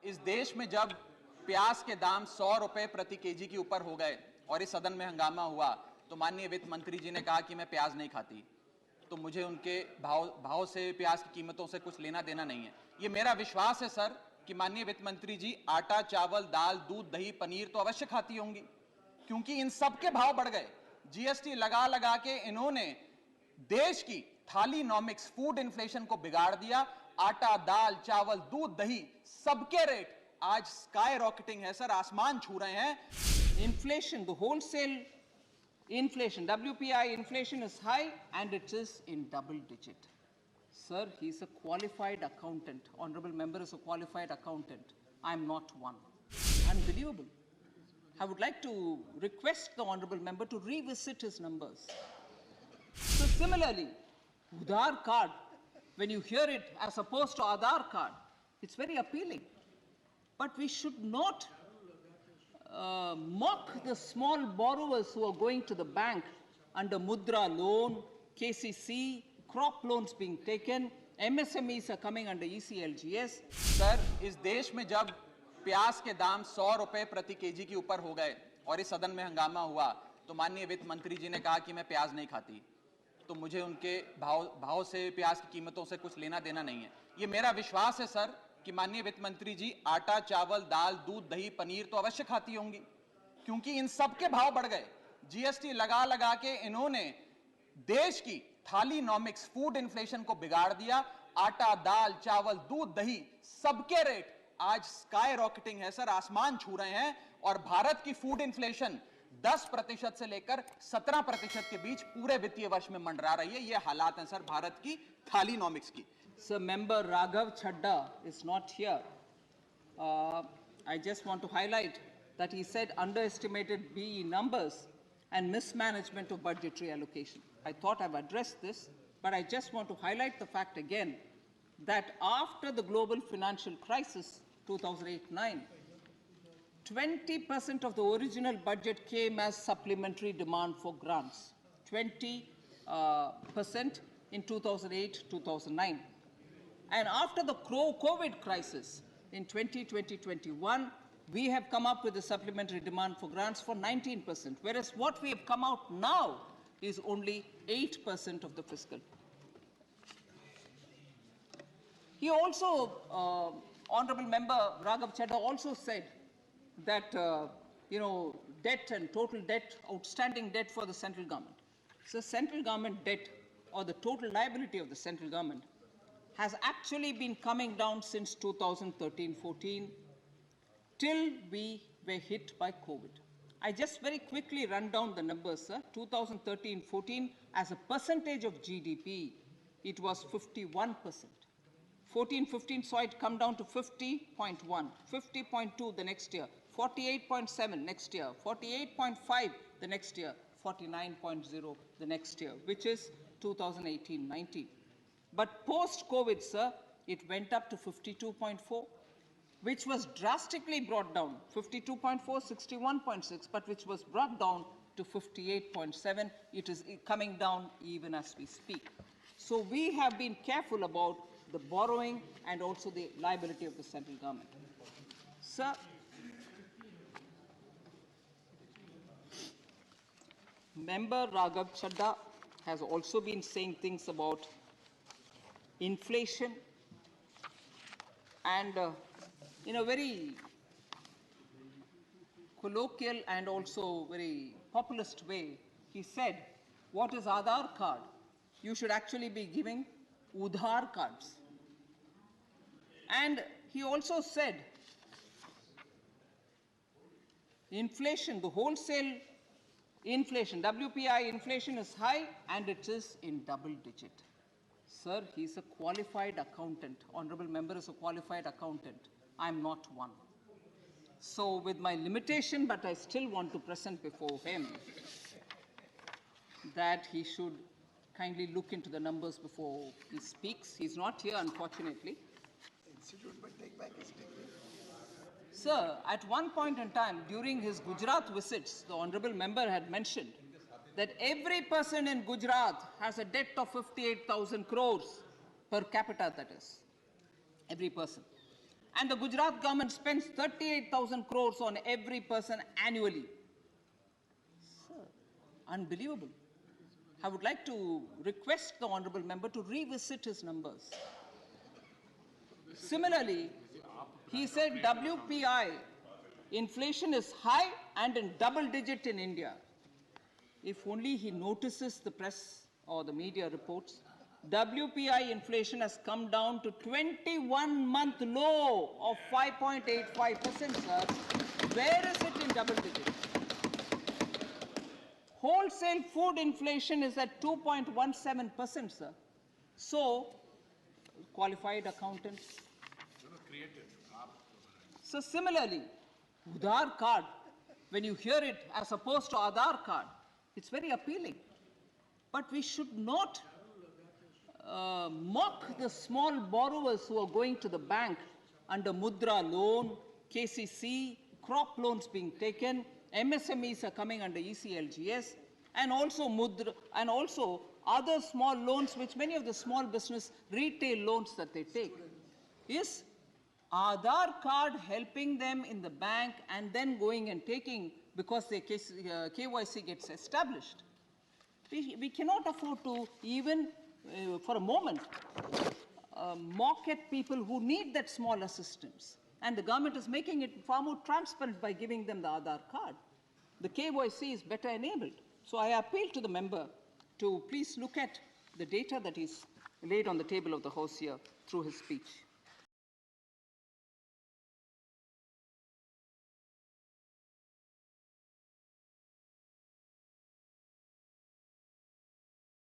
इस देश में जब प्याज के दाम 100 रुपए प्रति केजी के ऊपर हो गए और इस सदन में हंगामा हुआ तो माननीय वित्त मंत्री जी ने कहा कि मैं प्याज नहीं खाती, तो मुझे उनके भाव से, प्याज की कीमतों से कुछ लेना देना नहीं है। ये मेरा विश्वास है सर कि माननीय वित्त मंत्री जी आटा, चावल, दाल, दूध, दही, पनीर तो अवश्य खाती होंगी, क्योंकि इन सब के भाव बढ़ गए। जीएसटी लगा लगा के इन्होंने देश की थालीनॉमिक्स, फूड इन्फ्लेशन को बिगाड़ दिया। आटा, दाल, चावल, दूध, दही, सबके रेट आज स्काई रॉकेटिंग है सर, आसमान छू रहे हैं। Inflation, the wholesale inflation, WPI inflation is high and it is in double digit. Sir, he is a qualified accountant. Honorable member is a qualified accountant. I am not one. Unbelievable. I would like to request the honorable member to revisit his numbers. So similarly, Udhar card, when you hear it as opposed to Aadhaar card, it's very appealing. But we should not mock the small borrowers who are going to the bank under Mudra loan, KCC, crop loans being taken, MSMEs are coming under ECLGS. Sir, इस देश में जब प्याज के दाम 100 रुपए प्रति KG के ऊपर हो गए और इस सदन में हंगामा हुआ तो माननीय वित्त मंत्री जी ने कहा कि मैं प्याज नहीं खाती, तो मुझे उनके भाव से, प्याज की कीमतों से कुछ लेना देना नहीं है। ये मेरा विश्वास है सर कि माननीय वित्त मंत्री जी आटा, चावल, दाल, दूध, दही, पनीर तो अवश्य खाती होंगी, क्योंकि इन सब के भाव बढ़ गए। जीएसटी लगा लगा के इन्होंने देश की थालीनॉमिक्स, फूड इन्फ्लेशन को बिगाड़ दिया। आटा, दाल, चावल, दूध, दही, सबके रेट आज स्काई रॉकेटिंग है सर, आसमान छू रहे हैं। और भारत की फूड इन्फ्लेशन 10% से लेकर 17% के बीच पूरे वित्तीय वर्ष में मंडरा रही है। ये हालात हैं सर भारत की थालीनॉमिक्स की। Sir, member Raghav Chadda is not here. I just want to highlight that he said underestimated BE numbers and mismanagement of budgetary allocation. I thought I've addressed this, but I just want to highlight the fact again that after the global financial crisis, 2008-9, 20% of the original budget came as supplementary demand for grants, 20% in 2008-2009. And after the COVID crisis in 2020-21, we have come up with a supplementary demand for grants for 19%, whereas what we have come out now is only 8% of the fiscal. He also, Honorable Member Raghav Chadda also said that, debt and total debt, outstanding debt for the central government. So central government debt, or the total liability of the central government, has actually been coming down since 2013-14 till we were hit by COVID. I just very quickly run down the numbers, sir. 2013-14, as a percentage of GDP, it was 51%. 14-15 saw it come down to 50.1, 50.2 the next year, 48.7 next year, 48.5 the next year, 49.0 the next year, which is 2018-19. But post-COVID, sir, it went up to 52.4, which was drastically brought down, 52.4, 61.6, but which was brought down to 58.7. It is coming down even as we speak. So we have been careful about the borrowing and also the liability of the central government. Sir, Member Raghav Chadda has also been saying things about inflation, and in a very colloquial and also very populist way, he said, what is Aadhaar card? You should actually be giving Udhar cards. And he also said, inflation, the wholesale inflation, WPI inflation is high and it is in double digit. Sir, he is a qualified accountant. Honorable member is a qualified accountant. I am not one. So with my limitation, but I still want to present before him that he should kindly look into the numbers before he speaks. He's not here, unfortunately. Sir, at one point in time during his Gujarat visits, the honorable member had mentioned that every person in Gujarat has a debt of 58,000 crores per capita, that is, every person. And the Gujarat government spends 38,000 crores on every person annually. Sir, unbelievable. I would like to request the honorable member to revisit his numbers. Similarly, he said WPI inflation is high and in double digit in India. If only he notices the press or the media reports, WPI inflation has come down to 21-month low of 5.85%, sir. Where is it in double digits? Wholesale food inflation is at 2.17%, sir. So, qualified accountants. So similarly, Udhar card, when you hear it as opposed to Aadhaar card, it's very appealing. But we should not mock the small borrowers who are going to the bank under Mudra loan, KCC, crop loans being taken, MSMEs are coming under ECLGS, and also Mudra, and also other small loans which many of the small business retail loans that they take. Is Aadhaar card helping them in the bank and then going and taking because their KYC gets established? We cannot afford to even for a moment mock at people who need that small assistance. And the government is making it far more transparent by giving them the Aadhaar card. The KYC is better enabled. So I appeal to the member to please look at the data that is laid on the table of the House here through his speech.